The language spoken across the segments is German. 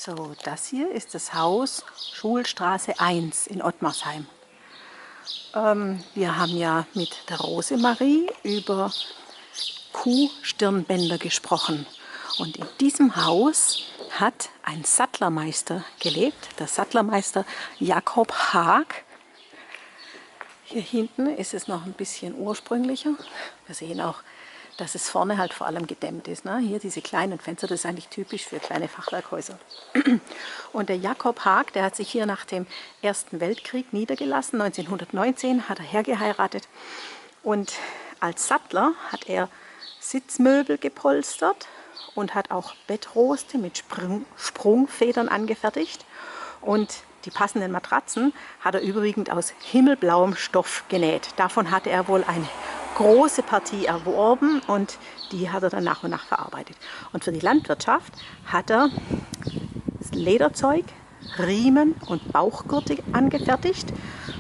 So, das hier ist das Haus Schulstraße 1 in Ottmarsheim. Wir haben ja mit der Rosemarie über Kuhstirnbänder gesprochen. Und in diesem Haus hat ein Sattlermeister gelebt, der Sattlermeister Jakob Haag. Hier hinten ist es noch ein bisschen ursprünglicher. Wir sehen auch, dass es vorne halt vor allem gedämmt ist. Ne? Hier diese kleinen Fenster, das ist eigentlich typisch für kleine Fachwerkhäuser. Und der Jakob Haag, der hat sich hier nach dem Ersten Weltkrieg niedergelassen. 1919 hat er hergeheiratet. Und als Sattler hat er Sitzmöbel gepolstert und hat auch Bettroste mit Sprungfedern angefertigt. Und die passenden Matratzen hat er überwiegend aus himmelblauem Stoff genäht. Davon hatte er wohl eine große Partie erworben und die hat er dann nach und nach verarbeitet. Und für die Landwirtschaft hat er Lederzeug, Riemen und Bauchgurte angefertigt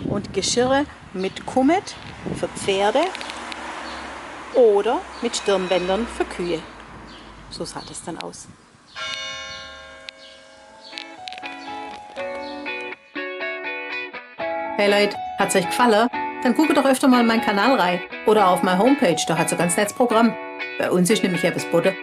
und Geschirre mit Kummet für Pferde oder mit Stirnbändern für Kühe. So sah das dann aus. Hey Leute, hat's euch gefallen? Dann guckt doch öfter mal in meinen Kanal rein. Oder auf meine Homepage, da hat's ein ganz nettes Programm. Bei uns ist nämlich etwas Butter.